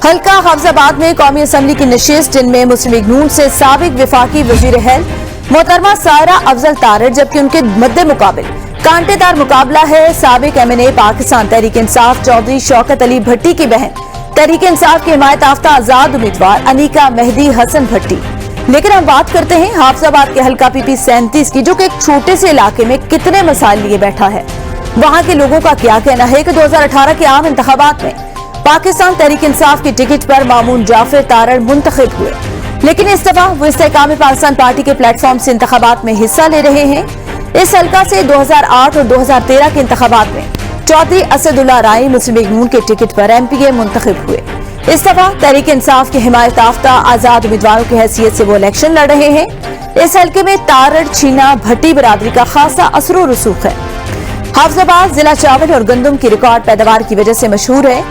हल्का हाफजाबाद में कौमी असम्बली की नशिस्त, जिनमें मुस्लिम लीग नून से साबिक विफाकी वजीर हेल्थ मोहतरमा सारा अफजल तारड़, जबकि उनके मद्दे मुकाबिल कांटेदार मुकाबला है साबिक MNA पाकिस्तान तहरीक इंसाफ चौधरी शौकत अली भट्टी की बहन तहरीक इंसाफ की हिमायत याफ्ता आजाद उम्मीदवार अनीका मेहदी हसन भट्टी। लेकिन हम बात करते हैं हाफजाबाद के हल्का PP 37 की, जो कि एक छोटे से इलाके में कितने मसाइल लिए बैठा है। वहां के लोगों का क्या कहना है कि 2018 के आम इंतखाबात में पाकिस्तान तहरीक इंसाफ की टिकट पर मामून जाफर तारड़ मुंतखब हुए, लेकिन इस दफा वो इस्तेकाम पाकिस्तान पार्टी के प्लेटफॉर्म से इंतखाबात में हिस्सा ले रहे हैं। इस हल्का से 2008 और 2013 के इंतखाबात में चौधरी असदुल्ला राय मुस्लिम लीग नून के टिकट पर MPA मुंतखब हुए। इस दफा तहरीक इंसाफ की हिमायत याफ्ता आजाद उम्मीदवारों की हैसियत से वो इलेक्शन लड़ रहे हैं। इस हल्के में तारड़ छीना भट्टी बरादरी का खासा असर व रसूख है। हाफजाबाद जिला चावल और गंदम की रिकॉर्ड पैदावार की वजह से मशहूर है।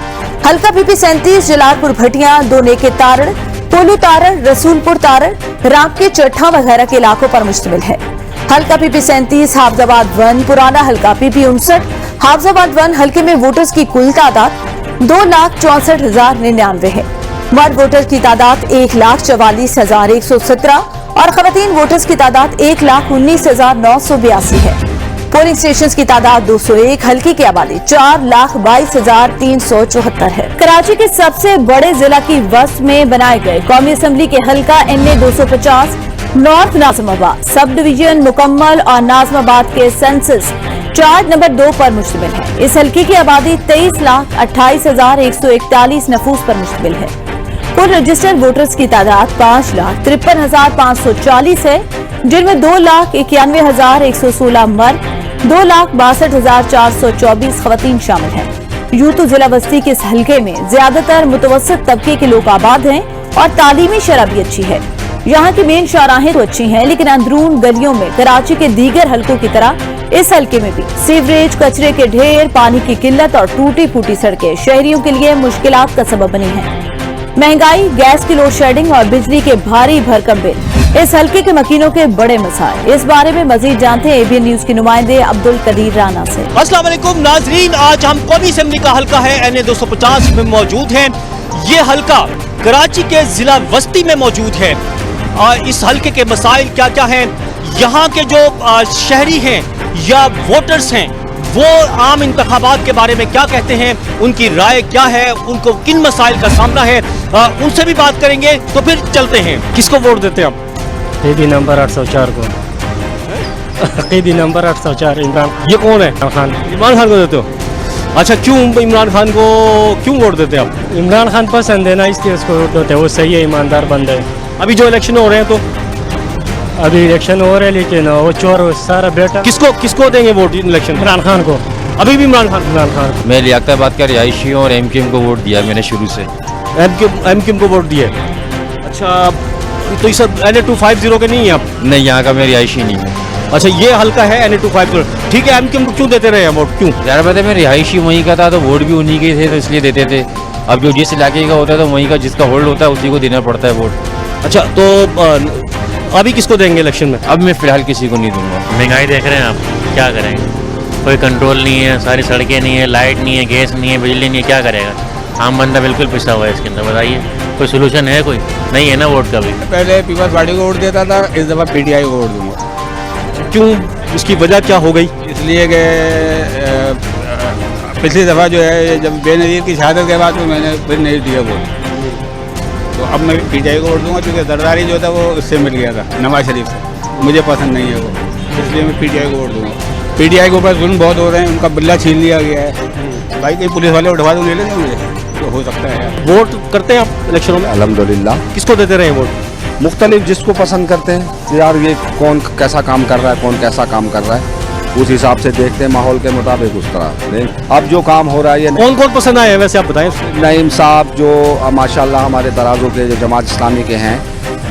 हल्का PP 37 जलालपुर भटिया, दो नेके तारड़, पोलू तारड़, रसूलपुर तारड़, रामके चट्ठा वगैरह के इलाकों पर मुश्तमिल है। हल्का PP 37 हाफजाबाद 1 पुराना हल्का PP 59 हाफजाबाद 1 हल्के में वोटर्स की कुल तादाद 2,64,099 है। मर्द वोटर की तादाद 1,44,117 और खवातीन वोटर्स की तादाद 1,19,982 है। पोलिंग स्टेशन की तादाद 201, हल्के की आबादी 4,22,374 है। कराची के सबसे बड़े जिला की वस्त में बनाए गए कौमी असम्बली के हल्का NA 250 north Najmabad sub division मुकम्मल और नाजमाबाद के सेंसस चार्ट नंबर 2 पर मुश्तमिल है। इस हल्के की आबादी 23,28,141 नफूस पर मुश्तमिल है। कुल रजिस्टर्ड वोटर्स की तादाद 5,53,540 है, जिनमें 2,91,116 मर्द, 2,62,424 खवातीन शामिल हैं। यूं तो जिला बस्ती के इस हल्के में ज्यादातर मुतवस्सित तबके के लोग आबाद हैं और तालीमी शरह भी अच्छी है। यहाँ की मेन शाहराहें तो अच्छी हैं, लेकिन अंदरून गलियों में कराची के दीगर हल्कों की तरह इस हल्के में भी सीवरेज, कचरे के ढेर, पानी की किल्लत और टूटी फूटी सड़कें शहरियों के लिए मुश्किलात का सबब बनी हैं। महंगाई, गैस की लोड शेडिंग और बिजली के भारी भरकम बिल इस हल्के के मकीनों के बड़े मसाइल। इस बारे में मजीद जानते हैं ABN न्यूज के नुमाइंदे अब्दुल कदीर राना से। अस्सलाम वालेकुम नाजरीन, आज हम कौमी असेंबली का हल्का है NA 250 में मौजूद हैं। ये हल्का कराची के जिला वस्ती में मौजूद है। इस हल्के के मसाइल क्या क्या हैं, यहाँ के जो शहरी हैं या वोटर्स हैं वो आम इंतखाबात के बारे में क्या कहते हैं, उनकी राय क्या है, उनको किन मसाइल का सामना है, उनसे भी बात करेंगे। तो फिर चलते हैं। किसको वोट देते हैं आप? क़ैदी नंबर 804 को। क़ैदी नंबर 804 इमरान। ये कौन है? इमरान खान को देते हो? अच्छा, क्यों इमरान खान को क्यों वोट देते हैं आप? इमरान खान पसंद है ना, इसलिए उसको वोट देते हैं। वो सही है, ईमानदार बंदा है। अभी जो इलेक्शन हो रहे हैं तो अभी इलेक्शन हो रहे हैं, लेकिन वो चोर सारा बेटा। किसको देंगे वोट इलेक्शन? इमरान खान को। अभी भी इमरान खान। मैं लियाकताबाद का रिहायशी हूँ और MQM को वोट दिया मैंने शुरू से। MQM को वोट दिया। अच्छा, तो इस NA 250 के नहीं है आप? नहीं, यहाँ का मैं रिहायशी नहीं हूँ। अच्छा, ये हल्का है NA 250। ठीक है, MQM को क्यों देते रहे वोट, क्यों? यार पता है, मैं रिहायशी वहीं का था तो वोट भी उन्हीं के थे, तो इसलिए देते थे। अब जो जिस इलाके का होता है तो वहीं का जिसका होल्ड होता है उसी को देना पड़ता है वोट। अच्छा, तो अभी किसको देंगे इलेक्शन में? अब मैं फिलहाल किसी को नहीं दूंगा। महंगाई देख रहे हैं आप, क्या करेंगे? कोई कंट्रोल नहीं है, सारी सड़कें नहीं है, लाइट नहीं है, गैस नहीं है, बिजली नहीं है, क्या करेगा? आम बंदा बिल्कुल पिसा हुआ है इसके अंदर। बताइए, कोई सोल्यूशन है? कोई नहीं है ना वोट का भी। पहले पीपल्स पार्टी को वोट देता था, इस दफ़ा PTI को वोट दूंगा। क्यों, इसकी वजह क्या हो गई? इसलिए कि पिछली दफ़ा जो है जब बेनज़ीर की शहादत के बाद तो मैंने फिर नहीं दिया वोट, तो अब मैं PTI को वोट दूंगा, क्योंकि जरदारी जो था वो उससे मिल गया था, नवाज शरीफ से। मुझे पसंद नहीं है वो, इसलिए मैं PTI को वोट दूंगा। PTI के ऊपर जुल्म बहुत हो रहे हैं, उनका बिल्ला छीन लिया गया है। भाई कहीं पुलिस वाले उठवा दूँ, ले लेंगे मुझे, तो हो सकता है यार। वोट करते हैं आप इलेक्शनों में? अल्हम्दुलिल्लाह। किसको देते रहे वोट? मुख्तलिफ जिसको पसंद करते हैं, यार ये कौन कैसा काम कर रहा है, कौन कैसा काम कर रहा है, उस हिसाब से देखते हैं, माहौल के मुताबिक उस तरह। अब जो काम हो रहा है, ये कौन कौन पसंद आए हैं वैसे आप बताएं? नईम साहब जो माशाल्लाह हमारे तराजू के जो जमात इस्लामी के हैं,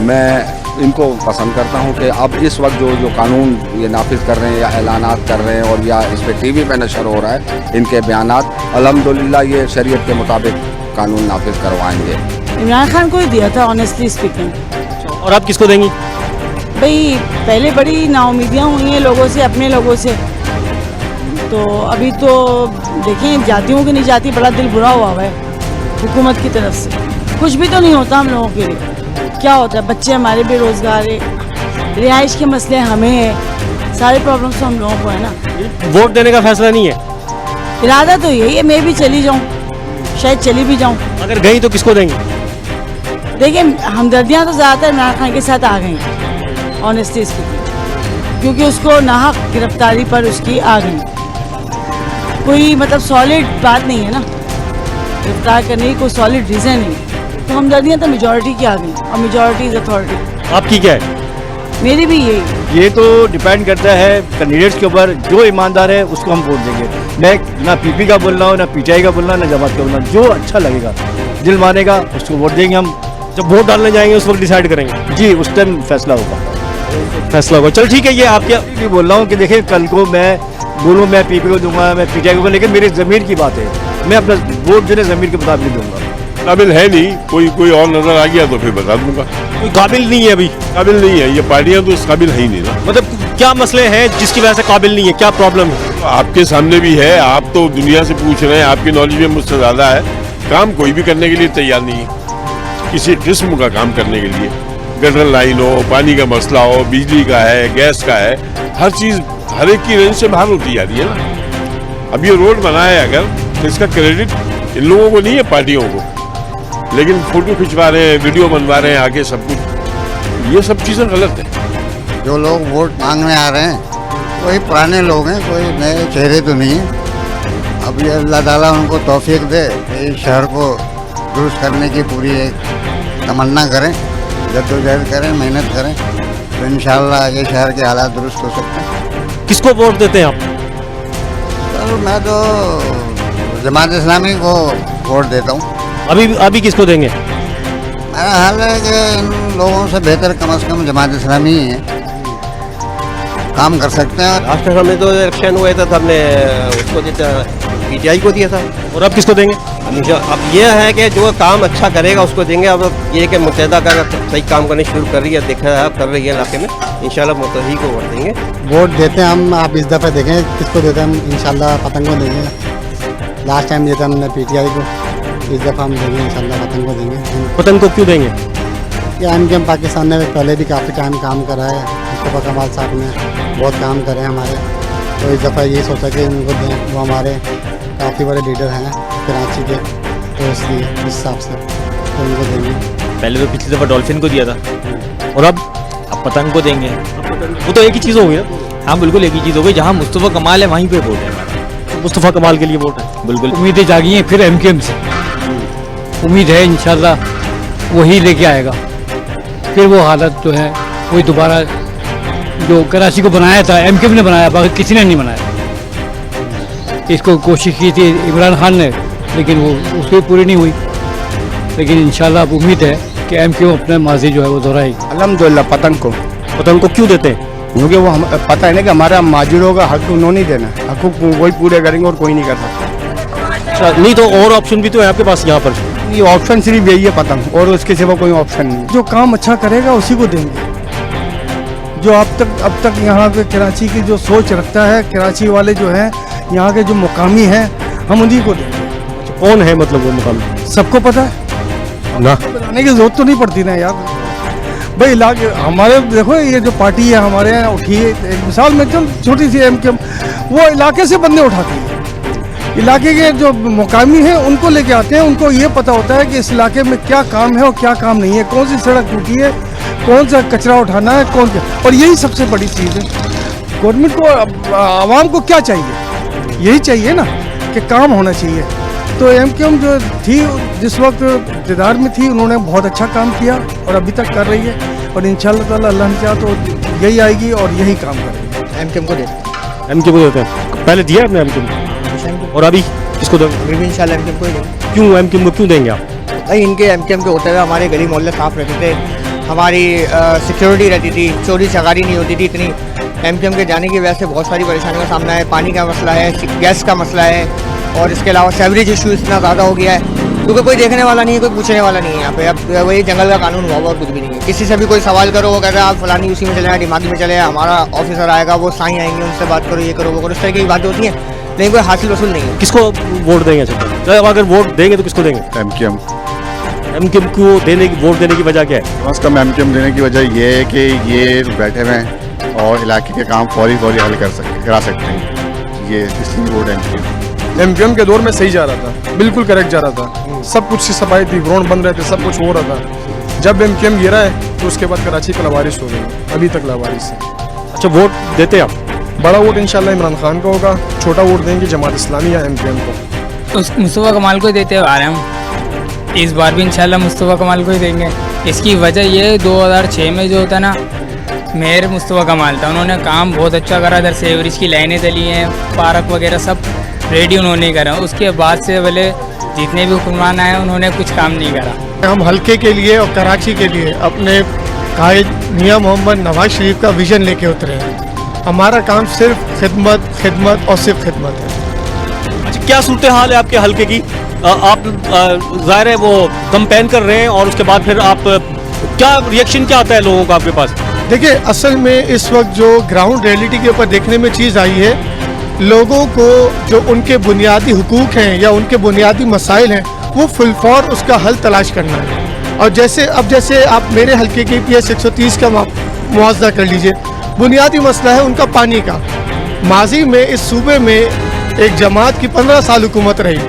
मैं इनको पसंद करता हूं कि अब इस वक्त जो कानून ये नाफिज कर रहे हैं या ऐलानात कर रहे हैं और या इस पर TV पे नशर हो रहा है, इनके बयानात, अल्हम्दुलिल्लाह ये शरीयत के मुताबिक कानून नाफिज करवाएंगे। इमरान खान को ही दिया था ऑनेस्टली स्पीकिंग। और आप किसको देंगी? भाई पहले बड़ी नाउमीदियाँ हुई हैं लोगों से, अपने लोगों से, तो अभी तो देखें जातियों की नहीं जाती, बड़ा दिल बुरा हुआ है। हुकूमत की तरफ से। कुछ भी तो नहीं होता हम लोगों के लिए। क्या होता है, बच्चे हमारे बेरोजगार है, रिहाइश के मसले हमें है, सारे प्रॉब्लम्स तो हम लोगों को है ना। वोट देने का फैसला नहीं है, इरादा तो यही है, मैं भी चली जाऊँ, शायद चली भी जाऊँ। अगर गई तो किसको देंगे? देखिए, हमदर्दियाँ तो ज़्यादातर इमरान खान के साथ आ गई, ऑनेस्टली स्पीकिंग, क्योंकि उसको नाहक गिरफ्तारी पर उसकी आ गई। कोई मतलब सॉलिड बात नहीं है ना, गिरफ्तार करने की कोई सॉलिड रीज़न नहीं, तो हमदर्दियाँ तो मेजॉरिटी की आ गई, और मेजॉरिटी इज़ अथॉरिटी। आपकी क्या है? मेरी भी यही। ये तो डिपेंड करता है कैंडिडेट्स के ऊपर। जो ईमानदार है उसको हम वोट देंगे। मैं ना पीपी का बोल रहा हूँ, ना पीटीआई का बोल रहा हूँ, ना जमात का बोल रहा हूँ। जो अच्छा लगेगा, दिल मानेगा, उसको वोट देंगे हम। जब वोट डालने जाएंगे उस वक्त डिसाइड करेंगे। जी, उस टाइम फैसला होगा। फैसला होगा। चल ठीक है, ये आपके भी बोल रहा हूँ कि देखिए, कल को मैं बोलूँ मैं पीपी को दूंगा, मैं पीटीआई को, लेकिन मेरी ज़मीर की बात है। मैं अपना वोट जो है ज़मीर के मुताबिक दूंगा। काबिल है नहीं, कोई और नजर आ गया तो फिर बता दूंगा। कोई काबिल नहीं है अभी? काबिल नहीं है, ये पार्टियां तो इस काबिल है ही नहीं ना। मतलब क्या मसले हैं जिसकी वजह से काबिल नहीं है, क्या प्रॉब्लम है? आपके सामने भी है, आप तो दुनिया से पूछ रहे हैं, आपकी नॉलेज में मुझसे ज्यादा है। काम कोई भी करने के लिए तैयार नहीं है, किसी किस्म का काम करने के लिए। गटर लाइन हो, पानी का मसला हो, बिजली का है, गैस का है, हर चीज हर एक की रेंज से बाहर होती जा रही है ना। अब ये रोड बना है अगर, तो इसका क्रेडिट इन लोगों को नहीं है, पार्टियों को। लेकिन फोटो खिंचवा रहे हैं, वीडियो बनवा रहे हैं आगे सब कुछ, ये सब चीज़ें गलत है। जो लोग वोट मांगने आ रहे हैं वही पुराने लोग हैं, कोई नए चेहरे तो नहीं है। अब ये अल्लाह ताला उनको तौफीक दे कि इस शहर को दुरुस्त करने की पूरी एक तमन्ना करें, जद्दोजहद करें, मेहनत करें, तो इंशाअल्लाह ये शहर के हालात दुरुस्त हो सकते हैं। किसको वोट देते हैं आप? तो मैं तो जमात इस्लामी को वोट देता हूँ। अभी किसको देंगे? मेरा हाल है कि इन लोगों से बेहतर कम से कम जमात इस्लामी ही है, काम कर सकते हैं। लास्ट टाइम हमने तो इलेक्शन हुए थे तो हमने उसको पीटीआई को दिया था। और अब किसको देंगे? अब ये है कि जो काम अच्छा करेगा उसको देंगे। अब ये कि मुत्तहिदा का सही काम करने शुरू कर रही है, देखा है कर रही है इलाके में, इंशाल्लाह मुत्तहिद को वोट देंगे। वोट देते हैं हम, आप इस दफ़े देखें किसको देते हैं हम। इंशाल्लाह पतंग को देंगे। लास्ट टाइम दिया था हमने पीटीआई को, इस दफ़ा हम देंगे इंशाल्लाह पतंग को देंगे। पतंग को क्यों देंगे? ये एमकेएम पाकिस्तान ने पहले भी काफ़ी टाइम काम करा है, मुस्तफ़ा कमाल साहब ने बहुत काम करे हमारे, तो इस दफ़ा ये सोचा कि इनको दें। वो हमारे काफ़ी बड़े लीडर हैं कराची के, तो इसलिए इस हिसाब से तो उनको देंगे। पहले तो पिछली दफ़ा डॉल्फिन को दिया था, और अब पतंग को देंगे। वो तो एक ही चीज़ हो गई ना। हाँ बिल्कुल एक ही चीज़ हो गई, जहाँ मुस्तफ़ा कमाल है वहीं पे वोट है हमारा। मुस्तफ़ा कमाल के लिए वोट है। बिल्कुल उम्मीदें जागी हैं फिर एमकेएम से। उम्मीद है इंशाल्लाह वही लेके आएगा, फिर वो हालत जो है वही दोबारा जो कराची को बनाया था एमकेएम ने बनाया, बाकी किसी ने नहीं बनाया। इसको कोशिश की थी इमरान खान ने, लेकिन वो उसकी पूरी नहीं हुई। लेकिन इंशाल्लाह अब उम्मीद है कि एमकेएम अपने माजी जो है वो दोहराएगी। अल्हम्दुलिल्लाह। पतंग को क्यों देते हैं? क्योंकि वो हम पता है ना कि हमारा माजिरों का हक उन्होंने ही देना है, हक वही पूरे करेंगे और कोई नहीं कर सकता। अच्छा, नहीं तो और ऑप्शन भी तो है आपके पास यहाँ पर? ये ऑप्शन सिर्फ यही है पतंग, और उसके सिवा कोई ऑप्शन नहीं। जो काम अच्छा करेगा उसी को देंगे। जो अब तक यहाँ पे कराची की जो सोच रखता है, कराची वाले जो हैं यहाँ के जो मुकामी हैं, हम उन्हीं को देंगे। कौन है मतलब वो मुकामी? सबको पता है ना, बताने की जरूरत तो नहीं पड़ती ना यार भाई। इलाके हमारे देखो, ये जो पार्टी है हमारे यहाँ उठी है, एक मिसाल में चल छोटी सी एमकेएम, वो इलाके से बंदे उठाती है। इलाके के जो मुकामी हैं उनको लेके आते हैं, उनको ये पता होता है कि इस इलाके में क्या काम है और क्या काम नहीं है, कौन सी सड़क टूटी है, कौन सा कचरा उठाना है, कौन क्या। और यही सबसे बड़ी चीज़ है। गवर्नमेंट को, आवाम को क्या चाहिए? यही चाहिए ना कि काम होना चाहिए। तो एमकेएम जो थी जिस वक्त इक़्तिदार में थी, उन्होंने बहुत अच्छा काम किया और अभी तक कर रही है, और इंशाअल्लाह ताला अल्लाह ने चाहा तो यही आएगी और यही काम करेगी। एमकेएम को देते एमकेएम को देते हैं। पहले दिया आपने एमकेएम को, और अभी किसको देंगे? अभी भी इंशाल्लाह एमकेएम को ही देंगे। क्यों एमकेएम को क्यों देंगे आप? भाई इनके एमकेएम के होते हुए हमारे गली मोहल्ले साफ रहते थे, हमारी सिक्योरिटी रहती थी, चोरी चकारी नहीं होती थी इतनी। एमकेएम के जाने की वजह से बहुत सारी परेशानियों का सामना है। पानी का मसला है, गैस का मसला है, और इसके अलावा सेवरेज इशू इतना ज़्यादा हो गया है क्योंकि कोई देखने वाला नहीं है, कोई पूछने वाला नहीं है यहाँ पे। अब वही जंगल का कानून हुआ और कुछ भी नहीं है। किसी से भी कोई सवाल करो, वो कहते हैं आप फलानी उसी में चले जाए, दिमागी में चले जाए, हमारा ऑफिसर आएगा, वो साईं आएंगे, उनसे बात करो, ये करो, वो करो, इस तरह की बातें होती हैं। लेकिन कोई हासिल वसूल नहीं है। किसको वोट देंगे? अच्छा, अगर वोट देंगे तो किसको देंगे? एमकेएम। एमकेएम को वोट देने की वजह क्या है? कम से कम एमकेएम देने की वजह ये है कि ये बैठे हुए हैं और इलाके के काम फौरी हल करा सकते हैं, ये इसलिए वोट एमकेएम। एमकेएम के दौर में सही जा रहा था, बिल्कुल करेक्ट जा रहा था, सब कुछ सफाई थी, ग्राउंड बन रहे थे, सब कुछ हो रहा था। जब एमकेएम गिरा है तो उसके बाद कराची का लावारिस हो गई, अभी तक लावारिस है। अच्छा, वोट देते आप? बड़ा वोट इंशाल्लाह इमरान खान का होगा, छोटा वोट देंगे जमात इस्लामी या एमकेएम को। उस मुस्तफ़ा कमाल को देते आ रहे हैं हम, इस बार भी इंशाल्लाह मुस्तफ़ा कमाल को ही देंगे। इसकी वजह ये 2006 में जो होता ना, मेयर मुस्तफ़ा कमाल था, उन्होंने काम बहुत अच्छा करा, इधर सेवरेज की लाइनें डली हैं, पार्क वगैरह सब रेडी उन्होंने करा। उसके बाद से बोले जितने भी हुक्मरान आए उन्होंने कुछ काम नहीं करा। हम हल्के के लिए और कराची के लिए अपने कायद मियां मोहम्मद नवाज शरीफ का विजन लेके उतरे हैं। हमारा काम सिर्फ खिदमत खिदमत और सिर्फ खिदमत है। अच्छा, क्या सूरत हाल है आपके हल्के की? आप ज़ाहिर है वो कैंपेन कर रहे हैं और उसके बाद फिर आप क्या रिएक्शन क्या आता है लोगों का आपके पास? देखिए, असल में इस वक्त जो ग्राउंड रियलिटी के ऊपर देखने में चीज़ आई है, लोगों को जो उनके बुनियादी हुकूक हैं या उनके बुनियादी मसाइल हैं वो फुलफौर उसका हल तलाश करना है। और जैसे आप मेरे हल्के के PS 130 का मुआवजा कर लीजिए, बुनियादी मसला है उनका पानी का। माजी में इस सूबे में एक जमात की 15 साल हुकूमत रही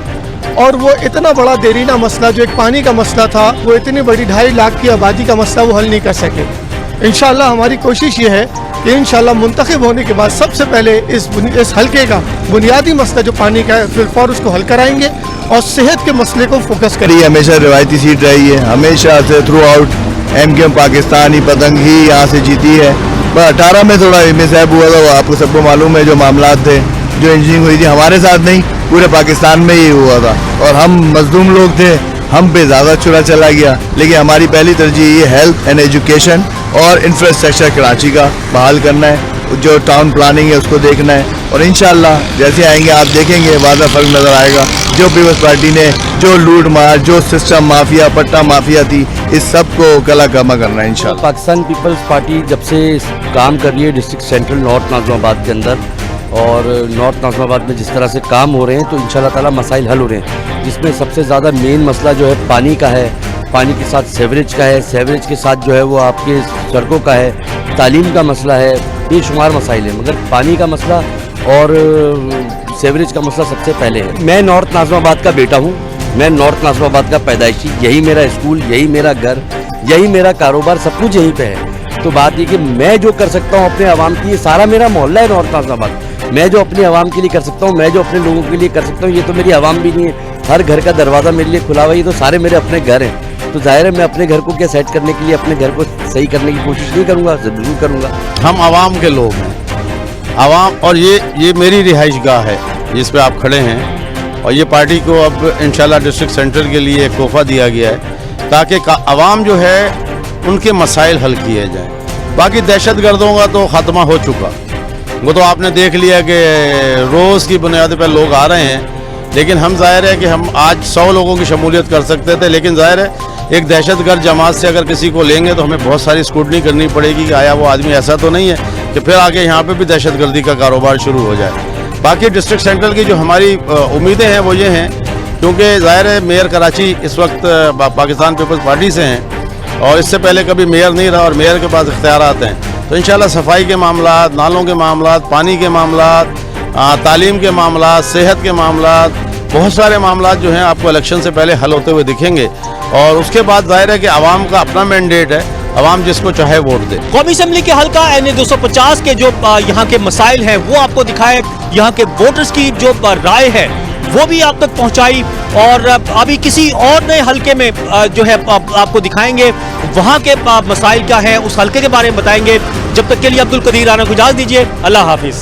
और वो इतना बड़ा देरीना मसला जो एक पानी का मसला था, वो इतनी बड़ी 2.5 लाख की आबादी का मसला वो हल नहीं कर सके। इंशाल्लाह हमारी कोशिश ये है कि इंशाल्लाह मुंतखब होने के बाद सबसे पहले इस हल्के का बुनियादी मसला जो पानी का है फिर उसको हल कराएंगे और सेहत के मसले को फोकस करेंगे। हमेशा रिवायती सीट रही है, हमेशा से थ्रू आउट एमकेएम पाकिस्तानी पतंग ही यहाँ से जीती है। बस 18 में थोड़ा मिसहैप हुआ था, वो आपको सबको मालूम है, जो मामला थे, जो इंजीनियरिंग हुई थी, हमारे साथ नहीं पूरे पाकिस्तान में ही हुआ था और हम मजलूम लोग थे, हम पे ज़्यादा चुरा चला गया। लेकिन हमारी पहली तरजीह ये हेल्थ एंड एजुकेशन और इंफ्रास्ट्रक्चर कराची का बहाल करना है, जो टाउन प्लानिंग है उसको देखना है और इंशाल्लाह जैसे आएंगे आप देखेंगे वादा फर्क नज़र आएगा। जो पीपल्स पार्टी ने जो लूट मार, जो सिस्टम माफिया, पट्टा माफिया थी, इस सब को कला कमा करना है इंशाल्लाह। पाकिस्तान पीपल्स पार्टी जब से काम कर रही है डिस्ट्रिक्ट सेंट्रल नॉर्थ नाज़िमाबाद के अंदर और नॉर्थ नाज़िमाबाद में जिस तरह से काम हो रहे हैं तो इंशाल्लाह ताला मसाइल हल हो रहे हैं, जिसमें सबसे ज़्यादा मेन मसला जो है पानी का है, पानी के साथ सेवरेज का है, सेवरेज के साथ जो है वो आपके सड़कों का है, तालीम का मसला है, बेशुमार मसाइल है, मगर पानी का मसला और सेवरेज का मसला सबसे पहले है। मैं नॉर्थ नाज़िमाबाद का बेटा हूँ, मैं नॉर्थ नाज़िमाबाद का पैदाइशी, यही मेरा स्कूल, यही मेरा घर, यही मेरा कारोबार, सब कुछ यहीं पे है। तो बात ये कि मैं जो कर सकता हूँ अपने आवाम की, ये सारा मेरा मोहल्ला है नॉर्थ नाज़िमाबाद, मैं जो अपनी आवाम के लिए कर सकता हूँ, मैं जो अपने लोगों के लिए कर सकता हूँ, ये तो मेरी आवाम भी नहीं है। हर घर का दरवाज़ा मेरे लिए खुला हुआ है, ये तो सारे मेरे अपने घर हैं। तो जाहिर है मैं अपने घर को क्या सेट करने के लिए अपने घर को सही करने की कोशिश नहीं करूँगा, ज़रूर करूँगा। हम आवाम के लोग हैं, आवाम, और ये मेरी रिहाइश गाह है जिस पे आप खड़े हैं और ये पार्टी को अब इंशाल्लाह डिस्ट्रिक्ट सेंटर के लिए एक तोहफा दिया गया है ताकि आवाम जो है उनके मसाइल हल किए जाएँ। बाकी दहशतगर्दों का तो ख़त्मा हो चुका, वो तो आपने देख लिया कि रोज़ की बुनियाद पर लोग आ रहे हैं, लेकिन हम जाहिर है कि हम आज 100 लोगों की शमूलियत कर सकते थे, लेकिन जाहिर है एक दहशतगर्द जमात से अगर किसी को लेंगे तो हमें बहुत सारी स्क्रूटनी करनी पड़ेगी कि आया वो आदमी ऐसा तो नहीं है कि फिर आगे यहाँ पे भी दहशतगर्दी का कारोबार शुरू हो जाए। बाकी डिस्ट्रिक्ट सेंट्रल की जो हमारी उम्मीदें हैं वो ये हैं, क्योंकि जाहिर है मेयर कराची इस वक्त पाकिस्तान पीपल्स पार्टी से हैं और इससे पहले कभी मेयर नहीं रहा और मेयर के पास इख्तियारात हैं, तो इंशाल्लाह सफाई के मामला, नालों के मामला, पानी के मामला, तालीम के मामला, सेहत के मामला, बहुत सारे मामला जो हैं आपको इलेक्शन से पहले हल होते हुए दिखेंगे और उसके बाद जाहिर है कि आवाम का अपना मैंडेट है, आवाम जिसको चाहे वोट दे। कौमी असेंबली के हल्का NA 250 के जो यहाँ के मसाइल हैं वो आपको दिखाए, यहाँ के वोटर्स की जो राय है वो भी आप तक पहुँचाई और अभी किसी और नए हल्के में जो है आपको दिखाएंगे वहाँ के मसाइल क्या हैं, उस हल्के के बारे में बताएंगे। जब तक के लिए अब्दुल कदीर राना को इजाज़त दीजिए, अल्लाह हाफिज़।